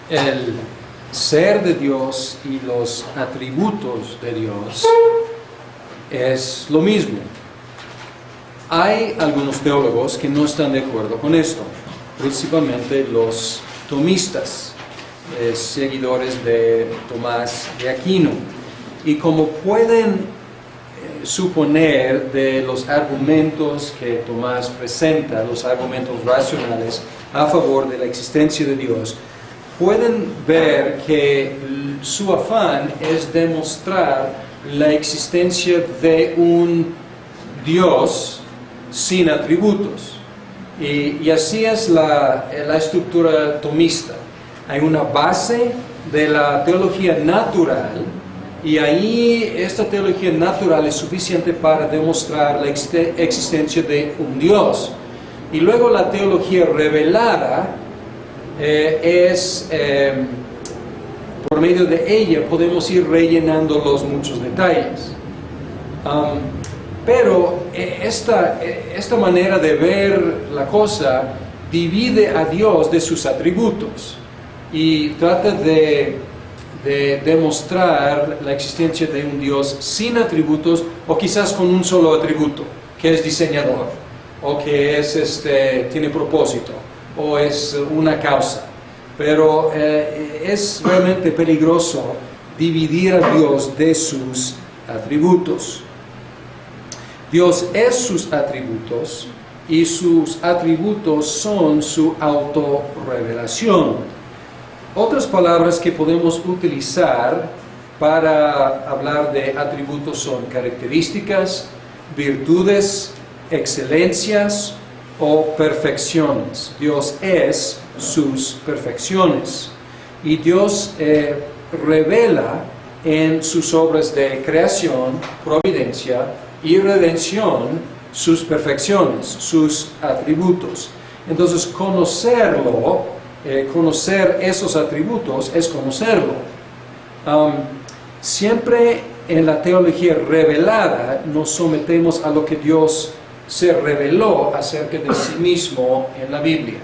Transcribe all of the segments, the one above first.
el ser de Dios y los atributos de Dios es lo mismo. Hay algunos teólogos que no están de acuerdo con esto, principalmente los tomistas, seguidores de Tomás de Aquino. Y como pueden suponer de los argumentos que Tomás presenta, los argumentos racionales a favor de la existencia de Dios, pueden ver que su afán es demostrar la existencia de un Dios sin atributos. Y así es la estructura tomista. Hay una base de la teología natural, y ahí esta teología natural es suficiente para demostrar la existencia de un Dios. Y luego la teología revelada por medio de ella podemos ir rellenando los muchos detalles. Pero esta manera de ver la cosa divide a Dios de sus atributos y trata de demostrar la existencia de un Dios sin atributos, o quizás con un solo atributo, que es diseñador, o que es tiene propósito, o es una causa. Pero es realmente peligroso dividir a Dios de sus atributos. Dios es sus atributos, y sus atributos son su autorrevelación. Otras palabras que podemos utilizar para hablar de atributos son características, virtudes, excelencias o perfecciones. Dios es sus perfecciones. Y Dios revela en sus obras de creación, providencia y redención sus perfecciones, sus atributos. Entonces, conocer esos atributos es conocerlo. Siempre en la teología revelada nos sometemos a lo que Dios se reveló acerca de sí mismo en la Biblia.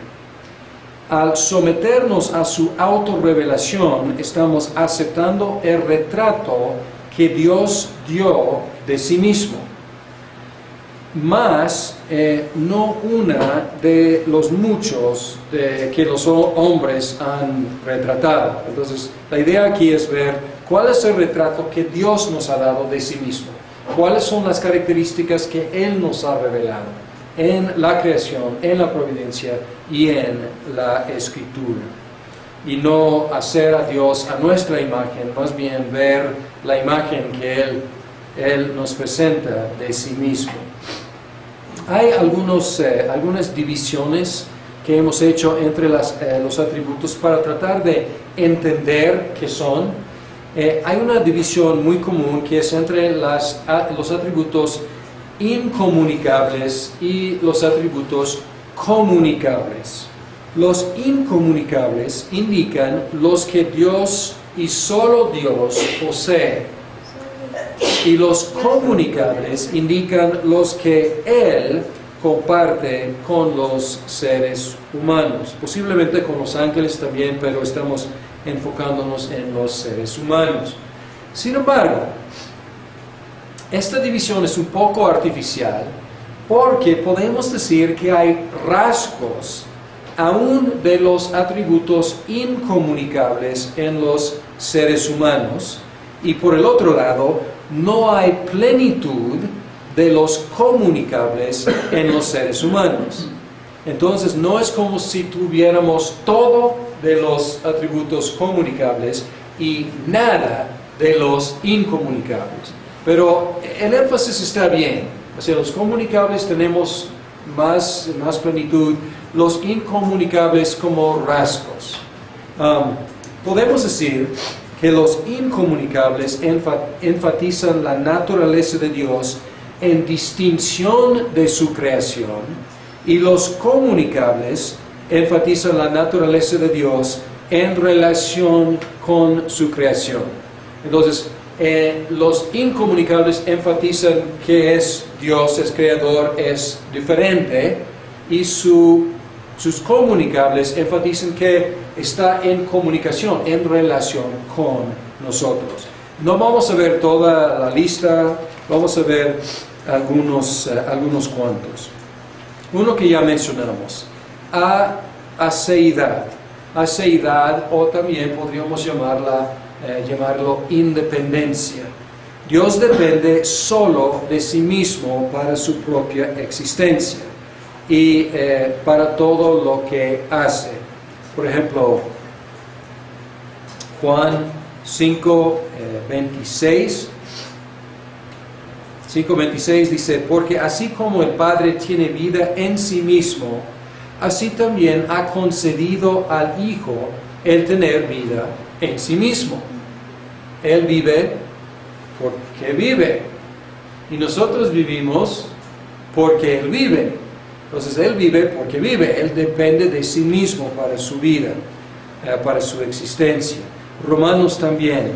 Al someternos a su autorrevelación, estamos aceptando el retrato que Dios dio de sí mismo, más no una de los muchos que los hombres han retratado. Entonces, la idea aquí es ver cuál es el retrato que Dios nos ha dado de sí mismo, cuáles son las características que Él nos ha revelado en la creación, en la providencia y en la Escritura. Y no hacer a Dios a nuestra imagen, más bien ver la imagen que Él nos presenta de sí mismo. Hay algunas divisiones que hemos hecho entre los atributos para tratar de entender qué son. Hay una división muy común que es entre los atributos incomunicables y los atributos comunicables. Los incomunicables indican los que Dios y solo Dios posee, y los comunicables indican los que Él comparte con los seres humanos, posiblemente con los ángeles también, pero estamos enfocándonos en los seres humanos. Sin embargo, esta división es un poco artificial, porque podemos decir que hay rasgos aún de los atributos incomunicables en los seres humanos, y por el otro lado, no hay plenitud de los comunicables en los seres humanos. Entonces, no es como si tuviéramos todo de los atributos comunicables y nada de los incomunicables. Pero el énfasis está bien. O sea, los comunicables tenemos más plenitud, los incomunicables como rasgos. Podemos decir que los incomunicables enfatizan la naturaleza de Dios en distinción de su creación, y los comunicables enfatizan la naturaleza de Dios en relación con su creación. Entonces, los incomunicables enfatizan que es Dios, es creador, es diferente, y su Sus comunicables enfatizan que está en comunicación, en relación con nosotros. No vamos a ver toda la lista, vamos a ver algunos cuantos. Uno que ya mencionamos, aceidad. Aceidad, o también podríamos llamarlo independencia. Dios depende solo de sí mismo para su propia existencia y para todo lo que hace. Por ejemplo, Juan 5:26 dice, porque así como el Padre tiene vida en sí mismo, así también ha concedido al Hijo el tener vida en sí mismo. Él vive porque vive, y nosotros vivimos porque Él vive. Entonces Él vive porque vive, Él depende de sí mismo para su vida, para su existencia. Romanos también,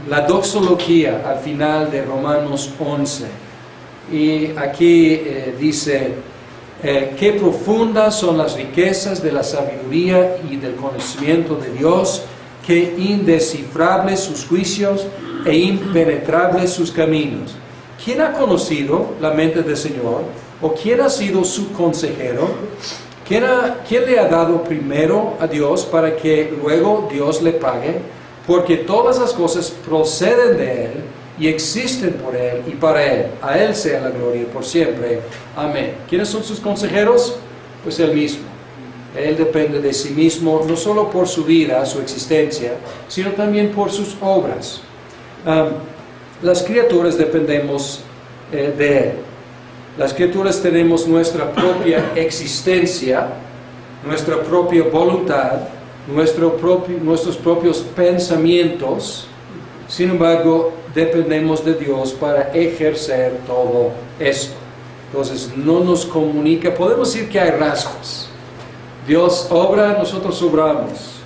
la doxología al final de Romanos 11, y aquí dice, qué profundas son las riquezas de la sabiduría y del conocimiento de Dios, qué indescifrables sus juicios e impenetrables sus caminos. ¿Quién ha conocido la mente del Señor? ¿O quién ha sido su consejero? ¿Quién le ha dado primero a Dios para que luego Dios le pague? Porque todas las cosas proceden de Él y existen por Él y para Él. A Él sea la gloria por siempre. Amén. ¿Quiénes son sus consejeros? Pues Él mismo. Él depende de sí mismo, no solo por su vida, su existencia, sino también por sus obras. Las criaturas dependemos de Él. Las criaturas tenemos nuestra propia existencia, nuestra propia voluntad, nuestros propios pensamientos. Sin embargo, dependemos de Dios para ejercer todo esto. Entonces, no nos comunica, podemos decir que hay rasgos. Dios obra, nosotros obramos,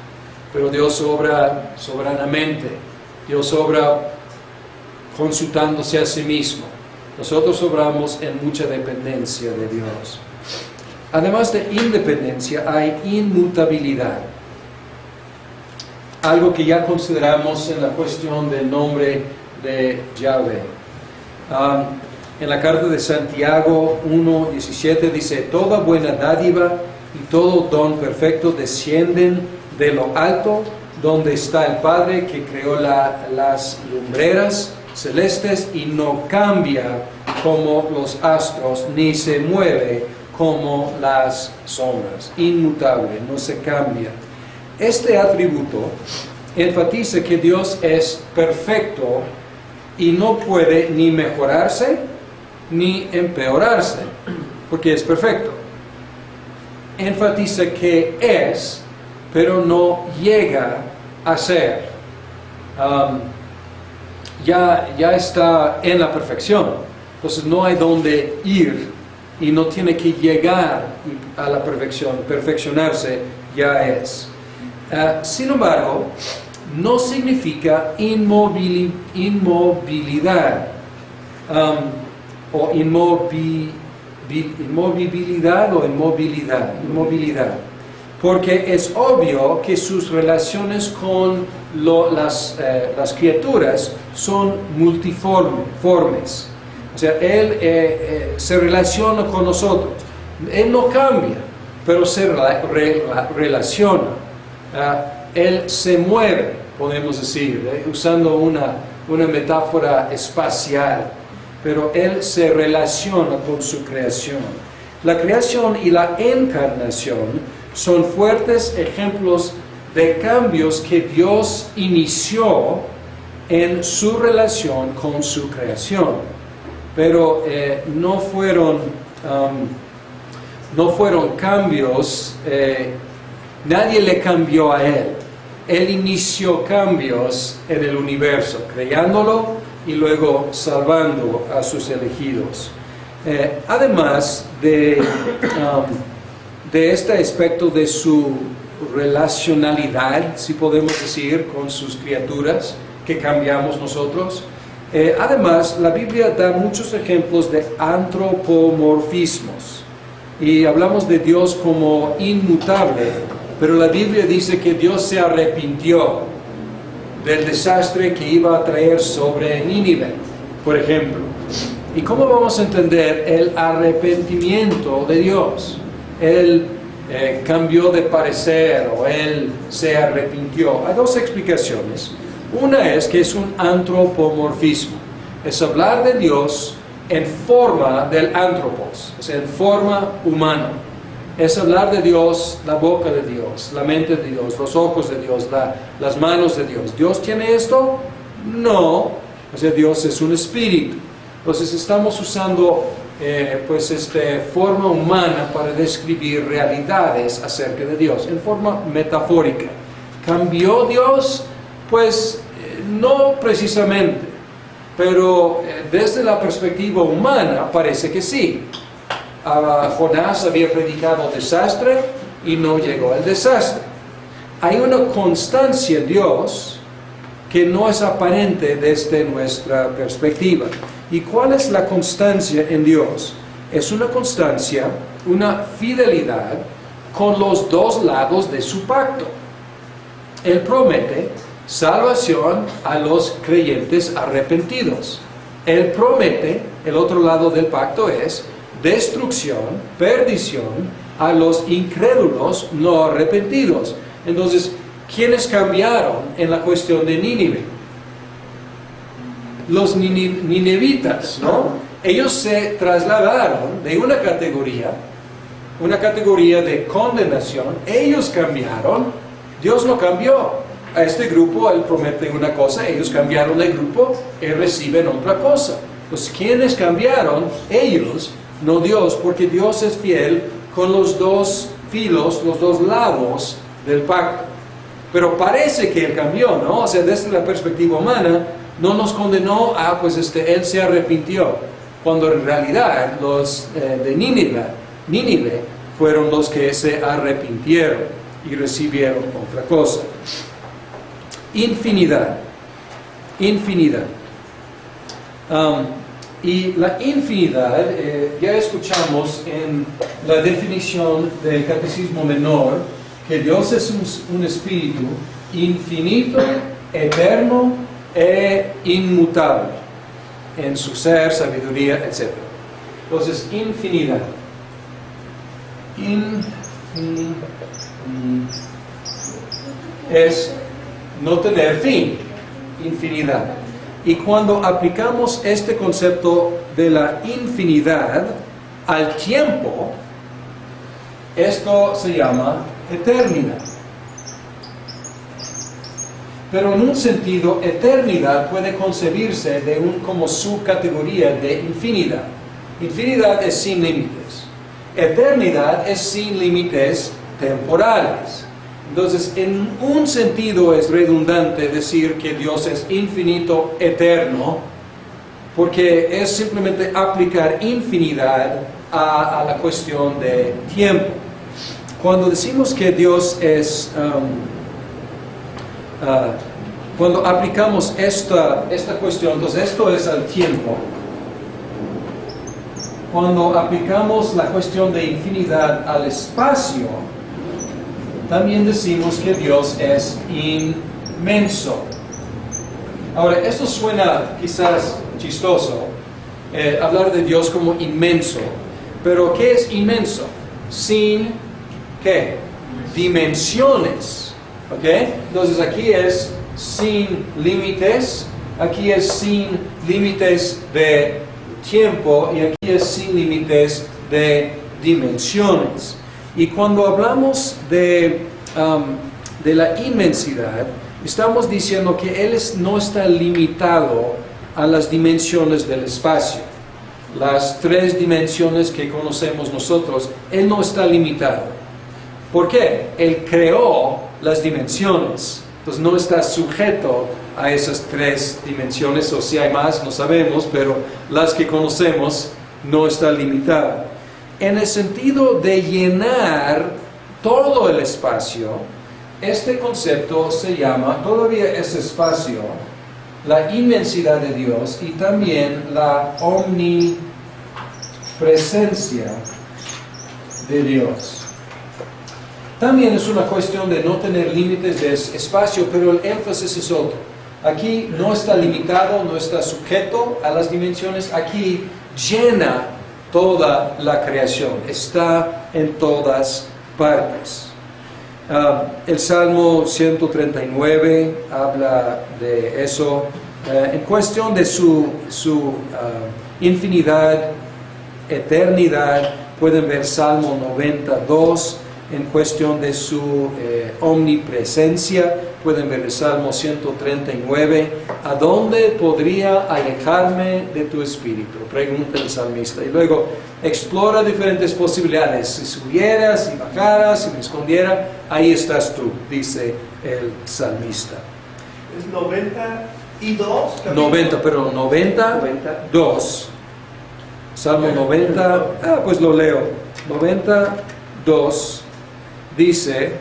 pero Dios obra soberanamente. Dios obra consultándose a sí mismo. Nosotros obramos en mucha dependencia de Dios. Además de independencia, hay inmutabilidad. Algo que ya consideramos en la cuestión del nombre de Yahvé. En la carta de Santiago 1:17 dice, toda buena dádiva y todo don perfecto descienden de lo alto, donde está el Padre que creó las lumbreras celestes y no cambia como los astros, ni se mueve como las sombras. Inmutable, no se cambia. Este atributo enfatiza que Dios es perfecto y no puede ni mejorarse ni empeorarse, porque es perfecto. Enfatiza que es, pero no llega a ser. Ya está en la perfección, entonces no hay dónde ir y no tiene que llegar a la perfección, perfeccionarse ya es. Sin embargo, no significa inmovilidad o inmovilidad, porque es obvio que sus relaciones con las criaturas son multiformes. O sea, Él se relaciona con nosotros. Él no cambia, pero se relaciona. Él se mueve, podemos decir, usando una metáfora espacial, pero Él se relaciona con su creación. La creación y la encarnación son fuertes ejemplos de cambios que Dios inició en su relación con su creación, pero no fueron cambios, nadie le cambió a Él. Él inició cambios en el universo, creándolo y luego salvando a sus elegidos. Además de este aspecto de su relacionalidad, si podemos decir, con sus criaturas, que cambiamos nosotros, además la Biblia da muchos ejemplos de antropomorfismos. y hablamos de Dios como inmutable, pero la Biblia dice que Dios se arrepintió del desastre que iba a traer sobre Nínive, por ejemplo. ¿Y cómo vamos a entender el arrepentimiento de Dios? Él cambió de parecer o Él se arrepintió. Hay dos explicaciones. Una es que es un antropomorfismo. Es hablar de Dios en forma del antropos, o sea, en forma humana. Es hablar de Dios, la boca de Dios, la mente de Dios, los ojos de Dios, las manos de Dios. ¿Dios tiene esto? No. O sea, Dios es un espíritu. Entonces estamos usando forma humana para describir realidades acerca de Dios, en forma metafórica. ¿Cambió Dios? Pues no precisamente, pero desde la perspectiva humana parece que sí. Jonás había predicado desastre y no llegó el desastre. Hay una constancia en Dios que no es aparente desde nuestra perspectiva. ¿Y cuál es la constancia en Dios? Es una constancia, una fidelidad con los dos lados de su pacto. Él promete salvación a los creyentes arrepentidos. Él promete, el otro lado del pacto es destrucción, perdición a los incrédulos no arrepentidos. Entonces, ¿quiénes cambiaron en la cuestión de Nínive? Los ninevitas, ¿no? Ellos se trasladaron de una categoría de condenación. Ellos cambiaron, Dios no cambió. A este grupo Él promete una cosa, ellos cambiaron de grupo, Él reciben otra cosa. Pues ¿quiénes cambiaron? Ellos, no Dios, porque Dios es fiel con los dos filos, los dos lados del pacto. Pero parece que Él cambió, ¿no? O sea, desde la perspectiva humana, no nos condenó a, Él se arrepintió, cuando en realidad los de Nínive fueron los que se arrepintieron y recibieron otra cosa. Infinidad. Y la infinidad, ya escuchamos en la definición del Catecismo Menor, que Dios es un espíritu infinito, eterno e inmutable en su ser, sabiduría, etc. Entonces, infinidad. Es no tener fin, infinidad. Y cuando aplicamos este concepto de la infinidad al tiempo, esto se llama eternidad. Pero en un sentido, eternidad puede concebirse como subcategoría de infinidad. Infinidad es sin límites. Eternidad es sin límites temporales. Entonces, en un sentido es redundante decir que Dios es infinito, eterno, porque es simplemente aplicar infinidad a la cuestión de tiempo. Cuando decimos que Dios es... cuando aplicamos esta cuestión, entonces esto es el tiempo. Cuando aplicamos la cuestión de infinidad al espacio, también decimos que Dios es inmenso. Ahora, esto suena quizás chistoso, hablar de Dios como inmenso, pero ¿qué es inmenso? Sin, ¿qué? Dimensiones. ¿Ok? Entonces aquí es sin límites, aquí es sin límites de tiempo y aquí es sin límites de dimensiones. Y cuando hablamos de la inmensidad, estamos diciendo que Él no está limitado a las dimensiones del espacio. Las 3 dimensiones que conocemos nosotros, Él no está limitado. ¿Por qué? Él creó las dimensiones, entonces no está sujeto a esas 3 dimensiones, o si hay más, no sabemos, pero las que conocemos no está limitado. En el sentido de llenar todo el espacio, este concepto se llama, todavía ese espacio, la inmensidad de Dios y también la omnipresencia de Dios. También es una cuestión de no tener límites de espacio, pero el énfasis es otro. Aquí no está limitado, no está sujeto a las dimensiones, aquí llena toda la creación, está en todas partes. El Salmo 139 habla de eso, en cuestión de su infinidad, eternidad. Pueden ver Salmo 92, en cuestión de su omnipresencia. Pueden ver el Salmo 139, ¿a dónde podría alejarme de tu espíritu?, pregunta el salmista. Y luego explora diferentes posibilidades. Si subiera, si bajara, si me escondiera, ahí estás tú, dice el salmista. Es 92. 92. Salmo 90, pues lo leo. 92 dice: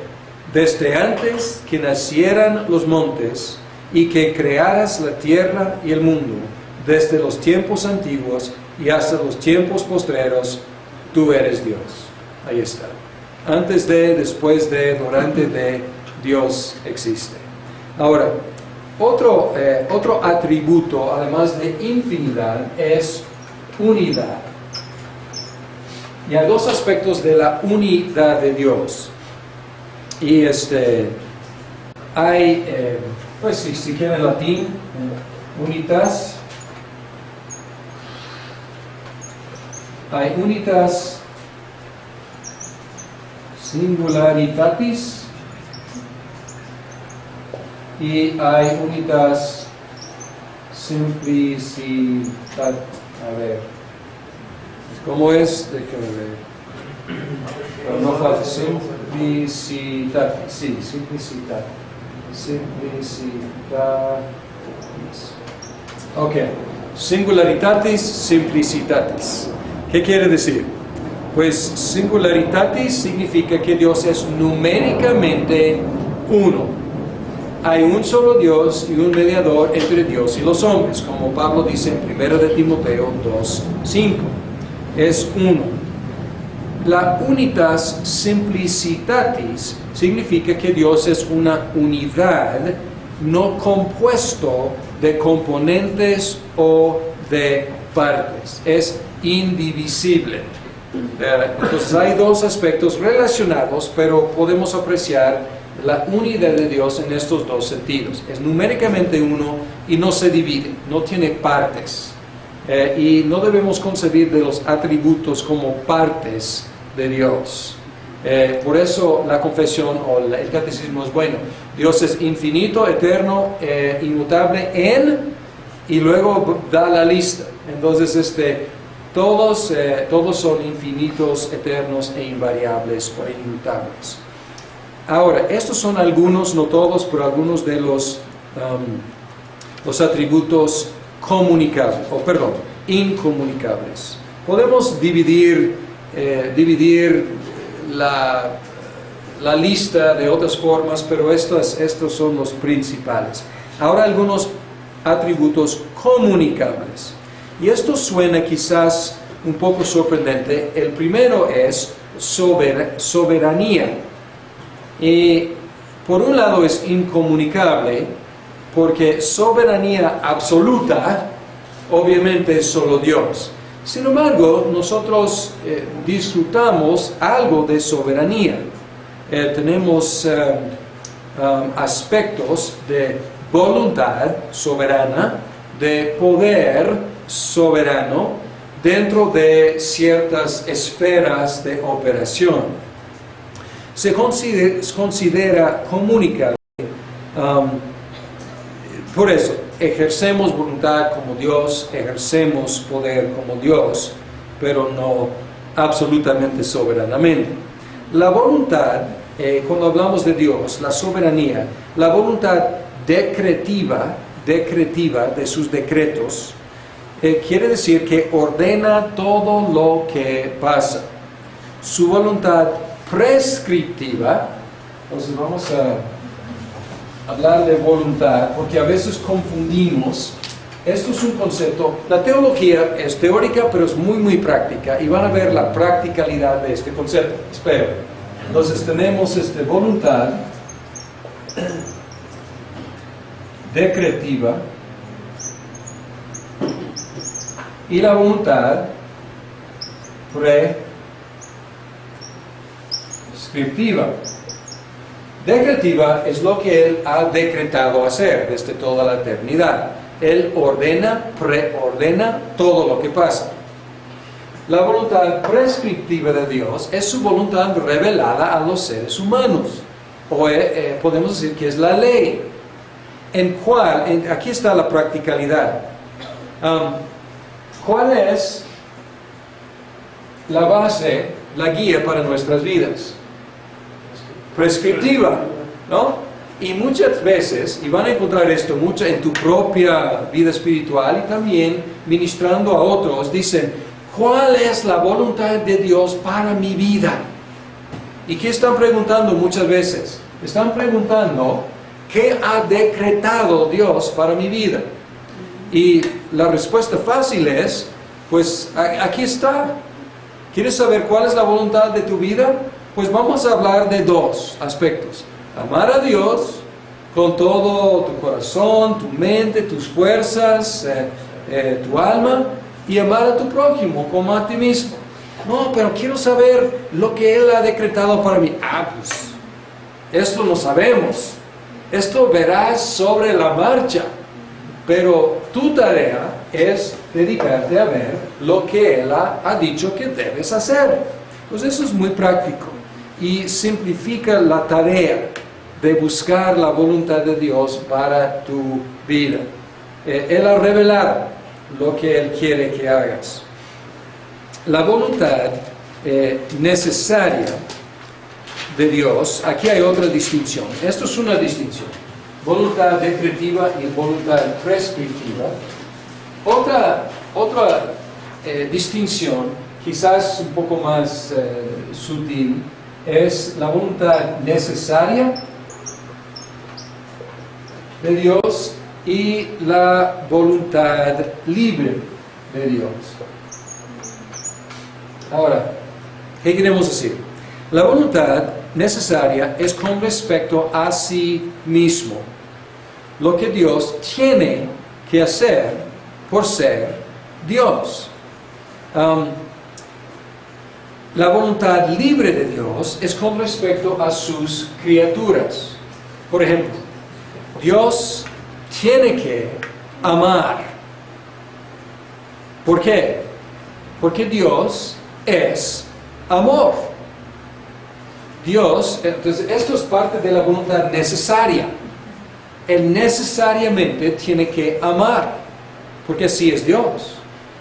desde antes que nacieran los montes y que crearas la tierra y el mundo, desde los tiempos antiguos y hasta los tiempos postreros, tú eres Dios. Ahí está. Antes de, después de, durante de, Dios existe. Ahora, otro atributo, además de infinidad, es unidad. Y hay dos aspectos de la unidad de Dios. Y hay, pues si quieren latín, unitas. Hay unitas singularitatis y hay unitas simplicitat. A ver, ¿cómo es? Déjame ver. Pero no falta simplicitat. Sí, simplicitat. Ok. Singularitatis, simplicitatis. ¿Qué quiere decir? Pues singularitatis significa que Dios es numéricamente uno. Hay un solo Dios y un mediador entre Dios y los hombres, como Pablo dice en 1 de Timoteo 2:5. Es uno. La unitas simplicitatis significa que Dios es una unidad, no compuesto de componentes o de partes. Es indivisible. Entonces hay dos aspectos relacionados, pero podemos apreciar la unidad de Dios en estos dos sentidos. Es numéricamente uno y no se divide, no tiene partes. Y no debemos concebir de los atributos como partes de Dios. Por eso la confesión o el catecismo es bueno. Dios es infinito, eterno, inmutable y luego da la lista. Entonces todos son infinitos, eternos e invariables o inmutables. Ahora, estos son algunos, no todos, pero algunos de los atributos incomunicables. Podemos dividir la lista de otras formas, pero estos son los principales. Ahora algunos atributos comunicables. Y esto suena quizás un poco sorprendente. El primero es soberanía. Y por un lado es incomunicable, porque soberanía absoluta, obviamente es solo Dios. Sin embargo, nosotros disfrutamos algo de soberanía. Tenemos aspectos de voluntad soberana, de poder soberano, dentro de ciertas esferas de operación. Se considera comunicable. Por eso, ejercemos voluntad como Dios, ejercemos poder como Dios, pero no absolutamente soberanamente. La voluntad, cuando hablamos de Dios, la soberanía, la voluntad decretiva de sus decretos, quiere decir que ordena todo lo que pasa. Su voluntad prescriptiva, entonces vamos a hablar de voluntad, porque a veces confundimos Esto es un concepto, la teología es teórica, pero es muy, muy práctica, y van a ver la practicalidad de este concepto. Espero. Entonces tenemos voluntad decretiva y la voluntad prescriptiva. Decretiva es lo que Él ha decretado hacer desde toda la eternidad. Él ordena, preordena todo lo que pasa. La voluntad prescriptiva de Dios es su voluntad revelada a los seres humanos. O podemos decir que es la ley. Aquí está la practicalidad. ¿Cuál es la base, la guía para nuestras vidas? Prescriptiva, ¿no? Y muchas veces, y van a encontrar esto mucho en tu propia vida espiritual y también ministrando a otros, dicen, ¿cuál es la voluntad de Dios para mi vida? ¿Y qué están preguntando muchas veces? Están preguntando, ¿qué ha decretado Dios para mi vida? Y la respuesta fácil es, pues aquí está. ¿Quieres saber cuál es la voluntad de tu vida? Pues vamos a hablar de dos aspectos. Amar a Dios con todo tu corazón, tu mente, tus fuerzas, tu alma, y amar a tu prójimo como a ti mismo. No, pero quiero saber lo que Él ha decretado para mí. Pues esto lo sabemos. Esto verás sobre la marcha. Pero tu tarea es dedicarte a ver lo que Él ha dicho que debes hacer. Pues eso es muy práctico y simplifica la tarea de buscar la voluntad de Dios para tu vida. Él ha revelado lo que Él quiere que hagas. La voluntad necesaria de Dios, aquí hay otra distinción. Esto es una distinción. Voluntad decretiva y voluntad prescriptiva. Otra distinción, quizás un poco más sutil, es la voluntad necesaria de Dios y la voluntad libre de Dios. Ahora, ¿qué queremos decir? La voluntad necesaria es con respecto a sí mismo, lo que Dios tiene que hacer por ser Dios. La voluntad libre de Dios es con respecto a sus criaturas. Por ejemplo, Dios tiene que amar. ¿Por qué? Porque Dios es amor. Dios, entonces esto es parte de la voluntad necesaria. Él necesariamente tiene que amar, porque así es Dios,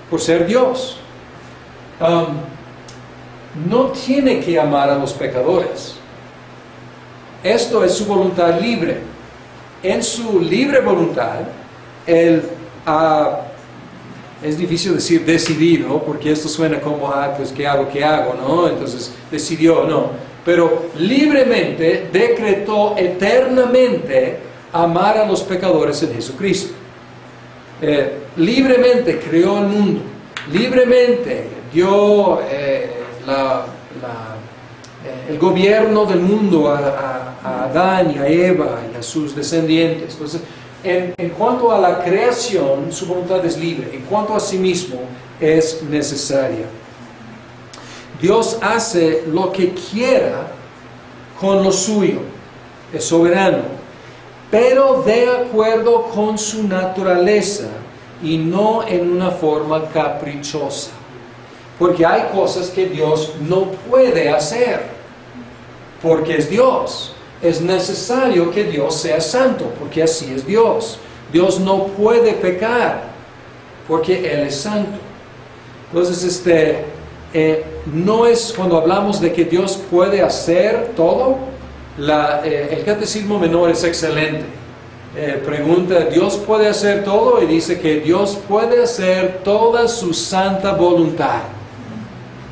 por ser Dios. No tiene que amar a los pecadores. Esto es su voluntad libre. En su libre voluntad, Él es difícil decir decidido, porque esto suena como, pues ¿qué hago, ¿no? Entonces decidió, no. Pero libremente decretó eternamente amar a los pecadores en Jesucristo. Libremente creó el mundo. Libremente dio el gobierno del mundo a Adán y a Eva y a sus descendientes. Entonces, en cuanto a la creación, su voluntad es libre. En cuanto a sí mismo, es necesaria. Dios hace lo que quiera con lo suyo, es soberano, pero de acuerdo con su naturaleza y no en una forma caprichosa. Porque hay cosas que Dios no puede hacer, porque es Dios. Es necesario que Dios sea santo, porque así es Dios. Dios no puede pecar, porque Él es santo. Entonces, no es cuando hablamos de que Dios puede hacer todo, el catecismo menor es excelente. Pregunta, ¿Dios puede hacer todo? Y dice que Dios puede hacer toda su santa voluntad.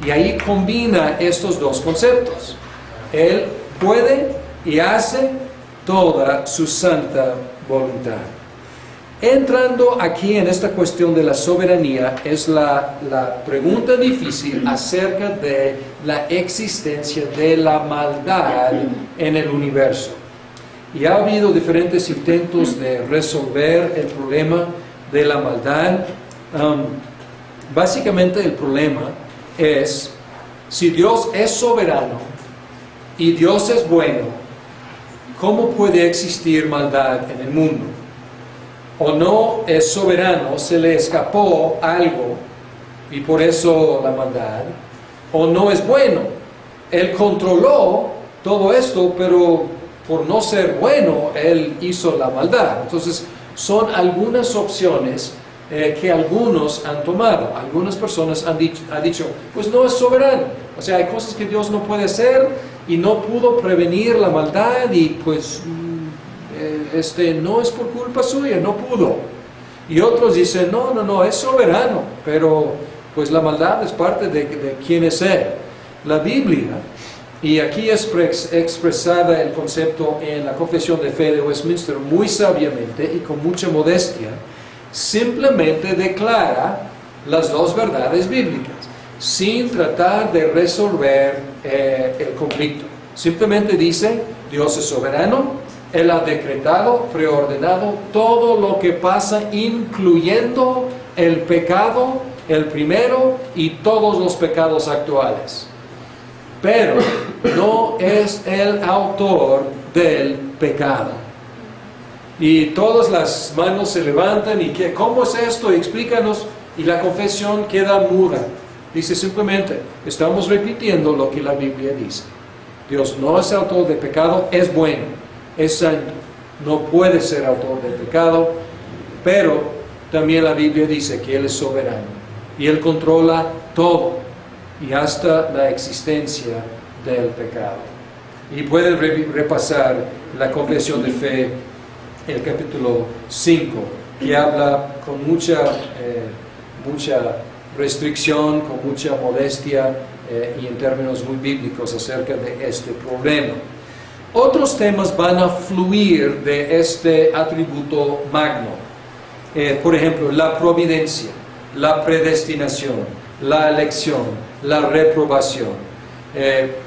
Y ahí combina estos dos conceptos. Él puede y hace toda su santa voluntad. Entrando aquí en esta cuestión de la soberanía es la pregunta difícil acerca de la existencia de la maldad en el universo. Y ha habido diferentes intentos de resolver el problema de la maldad. Básicamente el problema es, si Dios es soberano y Dios es bueno, ¿cómo puede existir maldad en el mundo? O no es soberano, se le escapó algo y por eso la maldad, o no es bueno, Él controló todo esto, pero por no ser bueno, Él hizo la maldad. Entonces, son algunas opciones que algunos han tomado. Algunas personas han dicho, pues no es soberano. O sea, hay cosas que Dios no puede hacer y no pudo prevenir la maldad y pues no es por culpa suya, no pudo. Y otros dicen, no, es soberano, pero pues la maldad es parte de quién es Él. La Biblia, y aquí es expresada el concepto en la Confesión de Fe de Westminster muy sabiamente y con mucha modestia, simplemente declara las dos verdades bíblicas, sin tratar de resolver el conflicto. Simplemente dice, Dios es soberano, Él ha decretado, preordenado todo lo que pasa, incluyendo el pecado, el primero, y todos los pecados actuales. Pero no es el autor del pecado. Y todas las manos se levantan y ¿cómo es esto? Explícanos. Y la confesión queda muda. Dice simplemente, estamos repitiendo lo que la Biblia dice. Dios no es autor de pecado, es bueno, es santo, no puede ser autor de pecado, pero también la Biblia dice que Él es soberano y Él controla todo y hasta la existencia del pecado. Y pueden repasar la Confesión de Fe, el capítulo 5, que habla con mucha restricción, con mucha modestia y en términos muy bíblicos acerca de este problema. Otros temas van a fluir de este atributo magno. Por ejemplo, la providencia, la predestinación, la elección, la reprobación.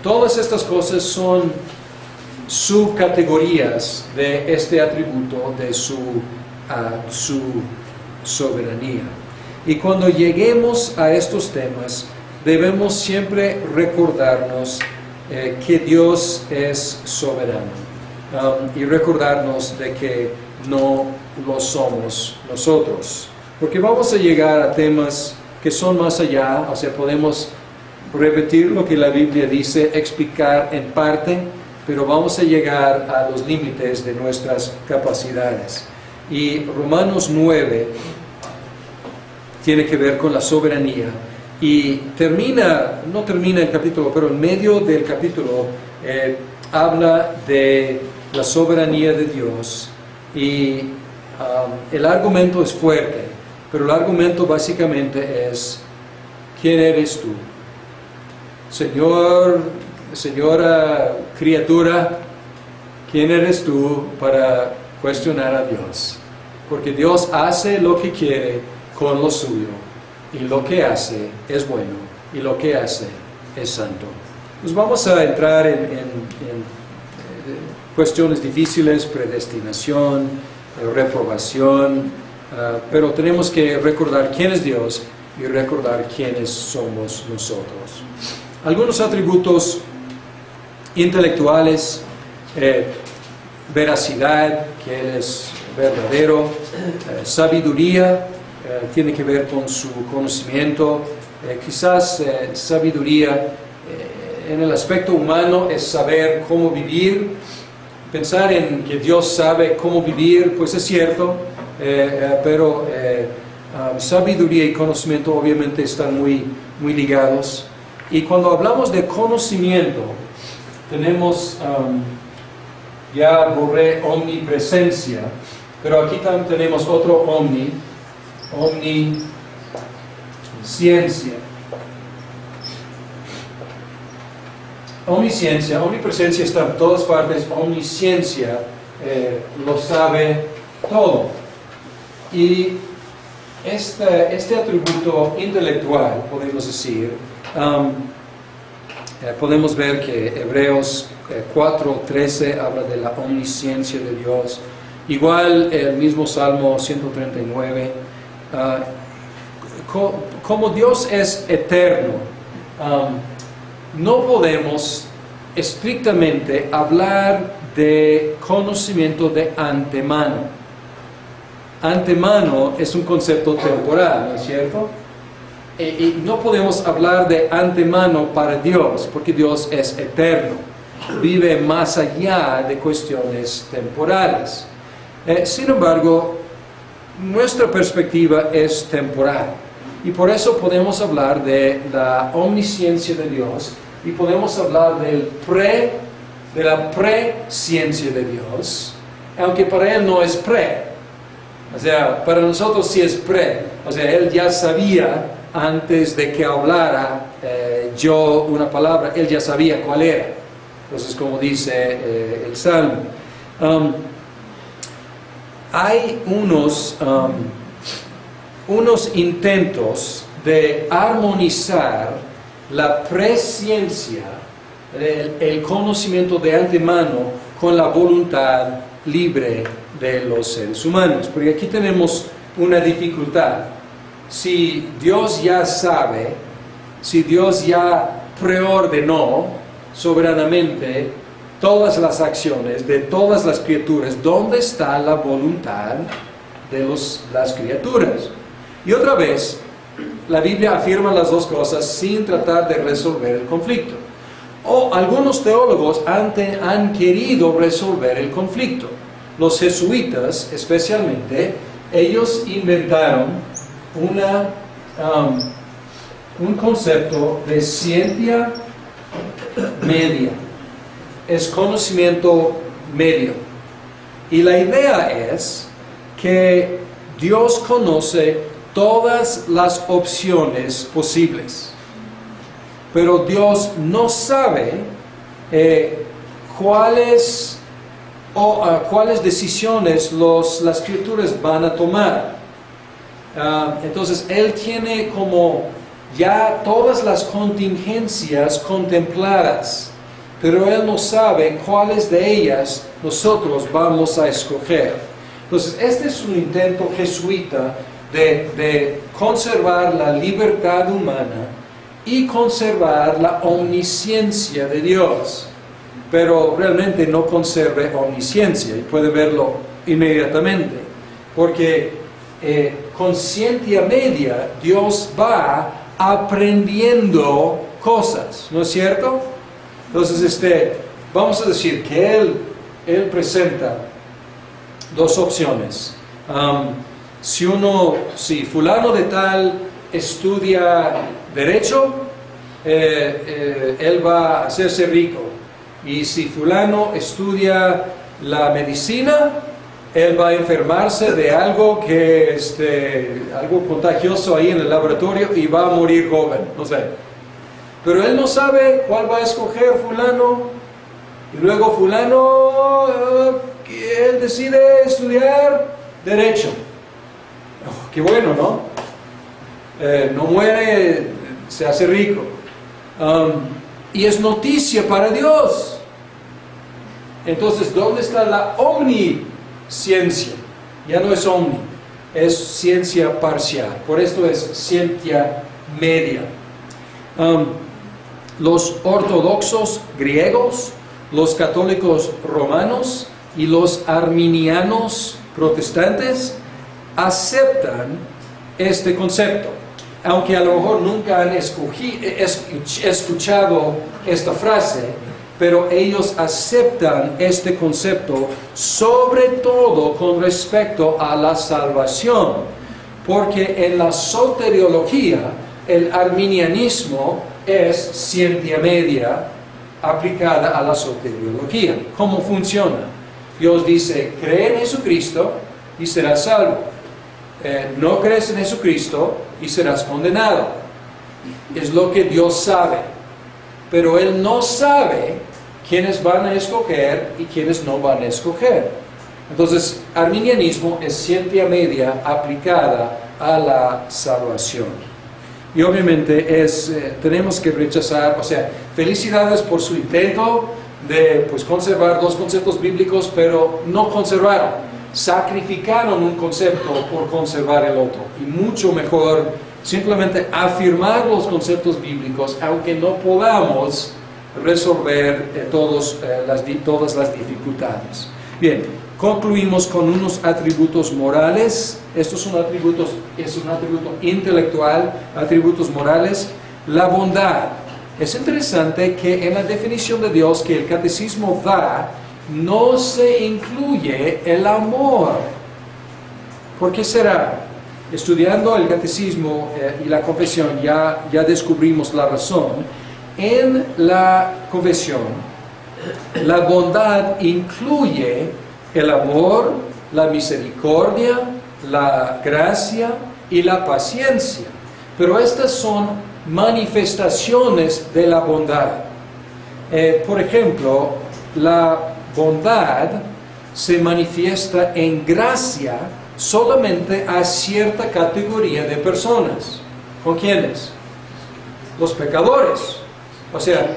Todas estas cosas son subcategorías de este atributo de su soberanía. Y cuando lleguemos a estos temas, debemos siempre recordarnos que Dios es soberano y recordarnos de que no lo somos nosotros. Porque vamos a llegar a temas que son más allá, o sea, podemos repetir lo que la Biblia dice, explicar en parte, pero vamos a llegar a los límites de nuestras capacidades. Y Romanos 9 tiene que ver con la soberanía. Y no termina el capítulo, pero en medio del capítulo habla de la soberanía de Dios. Y el argumento es fuerte, pero el argumento básicamente es, ¿quién eres tú? Señora criatura, ¿quién eres tú para cuestionar a Dios? Porque Dios hace lo que quiere con lo suyo, y lo que hace es bueno, y lo que hace es santo. Pues vamos a entrar en cuestiones difíciles, predestinación, reprobación, pero tenemos que recordar quién es Dios y recordar quiénes somos nosotros. Algunos atributos intelectuales, veracidad, que Él es verdadero, sabiduría, tiene que ver con su conocimiento, quizás sabiduría en el aspecto humano es saber cómo vivir. Pensar en que Dios sabe cómo vivir, pues es cierto, pero sabiduría y conocimiento obviamente están muy ligados. Y cuando hablamos de conocimiento, tenemos, ya borré omnipresencia, pero aquí también tenemos otro omnisciencia. Omnisciencia, omnipresencia está en todas partes, omnisciencia lo sabe todo. Y este atributo intelectual, podemos decir, podemos ver que Hebreos 4:13 habla de la omnisciencia de Dios. Igual el mismo Salmo 139. Como Dios es eterno, no podemos estrictamente hablar de conocimiento de antemano. Antemano es un concepto temporal, ¿no es cierto? Y no podemos hablar de antemano para Dios, porque Dios es eterno, vive más allá de cuestiones temporales. Sin embargo, nuestra perspectiva es temporal, y por eso podemos hablar de la omnisciencia de Dios, y podemos hablar de la presciencia de Dios, aunque para Él no es pre. O sea, para nosotros sí es pre. O sea, Él ya sabía antes de que hablara yo una palabra, Él ya sabía cuál era. Entonces, como dice el Salmo. Hay unos intentos de armonizar la presciencia, el conocimiento de antemano, con la voluntad libre de los seres humanos. Porque aquí tenemos una dificultad. Si Dios ya sabe, si Dios ya preordenó soberanamente todas las acciones de todas las criaturas, ¿dónde está la voluntad de las criaturas? Y otra vez, la Biblia afirma las dos cosas sin tratar de resolver el conflicto. O algunos teólogos han querido resolver el conflicto. Los jesuitas, especialmente, ellos inventaron un concepto de ciencia media. Es conocimiento medio. Y la idea es que Dios conoce todas las opciones posibles, pero Dios no sabe cuáles decisiones las criaturas van a tomar. Entonces Él tiene como ya todas las contingencias contempladas, pero Él no sabe cuáles de ellas nosotros vamos a escoger. Entonces este es un intento jesuita de conservar la libertad humana y conservar la omnisciencia de Dios, pero realmente no conserve omnisciencia, y puede verlo inmediatamente, porque con ciencia media Dios va aprendiendo cosas, ¿no es cierto? Entonces vamos a decir que Él presenta dos opciones. Si fulano de tal estudia derecho, él va a hacerse rico. Y si fulano estudia la medicina, él va a enfermarse de algo algo contagioso ahí en el laboratorio y va a morir joven, no sé. Pero él no sabe cuál va a escoger fulano. Y luego fulano, él decide estudiar derecho. Oh, qué bueno, ¿no? No muere, se hace rico. Y es noticia para Dios. Entonces, ¿dónde está la omnisciencia? Ya no es omni, es ciencia parcial. Por esto es ciencia media. Los ortodoxos griegos, los católicos romanos y los arminianos protestantes aceptan este concepto, aunque a lo mejor nunca han escuchado esta frase, pero ellos aceptan este concepto, sobre todo con respecto a la salvación, porque en la soteriología el arminianismo es ciencia media aplicada a la soteriología. ¿Cómo funciona? Dios dice, cree en Jesucristo y serás salvo. No crees en Jesucristo y serás condenado. Es lo que Dios sabe. Pero Él no sabe quiénes van a escoger y quiénes no van a escoger. Entonces, arminianismo es ciencia media aplicada a la salvación. Y obviamente tenemos que rechazar, o sea, felicidades por su intento de conservar dos conceptos bíblicos, pero no conservaron. Sacrificaron un concepto por conservar el otro. Y mucho mejor simplemente afirmar los conceptos bíblicos, aunque no podamos resolver todas las dificultades. Bien, concluimos con unos atributos morales. Estos son atributos, es un atributo intelectual, atributos morales. La bondad. Es interesante que en la definición de Dios que el catecismo da, no se incluye el amor. ¿Por qué será? Estudiando el catecismo y la confesión ya descubrimos la razón. En la confesión, la bondad incluye el amor, la misericordia, la gracia y la paciencia. Pero estas son manifestaciones de la bondad. Por ejemplo, la bondad se manifiesta en gracia solamente a cierta categoría de personas. ¿Con quiénes? Los pecadores. O sea,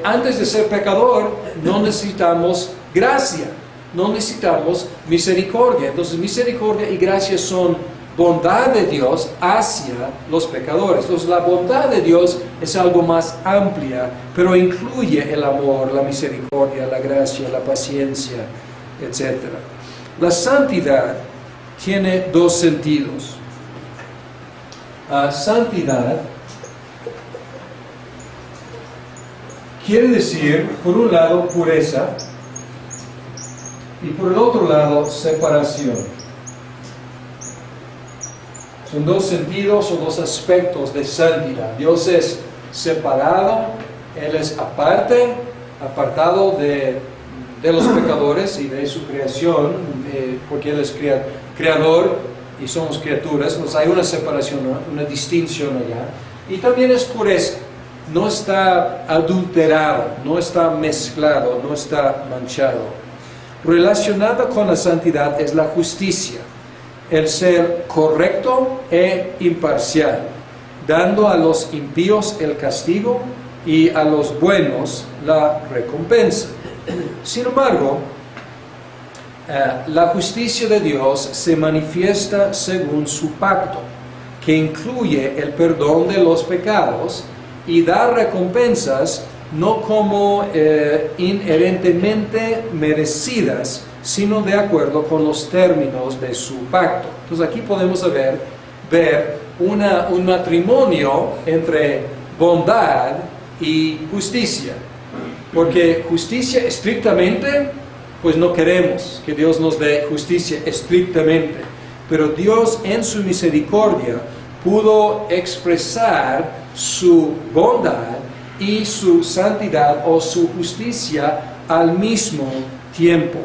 antes de ser pecador no necesitamos gracia, no necesitamos misericordia. Entonces misericordia y gracia son bondad de Dios hacia los pecadores. Entonces la bondad de Dios es algo más amplia, pero incluye el amor, la misericordia, la gracia, la paciencia, etc. La santidad tiene dos sentidos. Santidad quiere decir, por un lado, pureza, y por el otro lado, separación. Son dos sentidos o dos aspectos de santidad. Dios es separado, Él es apartado de los pecadores y de su creación, porque Él es creador y somos criaturas. Entonces hay una separación, una distinción allá. Y también es pureza. No está adulterado, no está mezclado, no está manchado. Relacionada con la santidad es la justicia, el ser correcto e imparcial, dando a los impíos el castigo y a los buenos la recompensa. Sin embargo, la justicia de Dios se manifiesta según su pacto, que incluye el perdón de los pecados y dar recompensas no como inherentemente merecidas, sino de acuerdo con los términos de su pacto. Entonces aquí podemos ver un matrimonio entre bondad y justicia, porque justicia estrictamente, pues no queremos que Dios nos dé justicia estrictamente, pero Dios en su misericordia pudo expresar su bondad y su santidad o su justicia al mismo tiempo.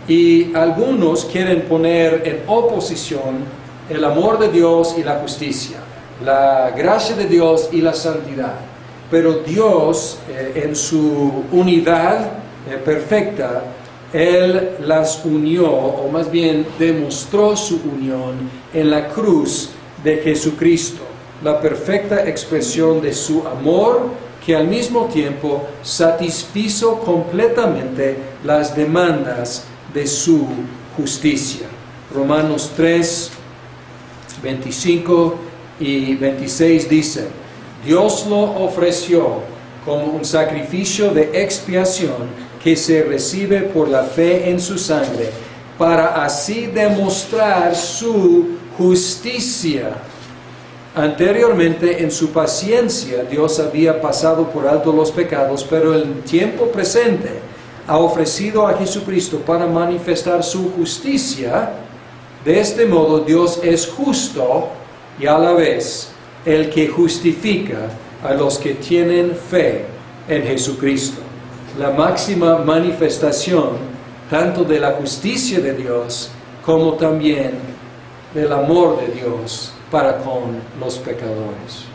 Y algunos quieren poner en oposición el amor de Dios y la justicia, la gracia de Dios y la santidad. Pero Dios, en su unidad perfecta, Él las unió, o más bien demostró su unión en la cruz de Jesucristo, la perfecta expresión de su amor, que al mismo tiempo satisfizo completamente las demandas de su justicia. Romanos 3, 25 y 26 dice: Dios lo ofreció como un sacrificio de expiación que se recibe por la fe en su sangre, para así demostrar su justicia. Anteriormente, en su paciencia, Dios había pasado por alto los pecados, pero en el tiempo presente ha ofrecido a Jesucristo para manifestar su justicia. De este modo, Dios es justo y a la vez el que justifica a los que tienen fe en Jesucristo. La máxima manifestación tanto de la justicia de Dios como también del amor de Dios para con los pecadores.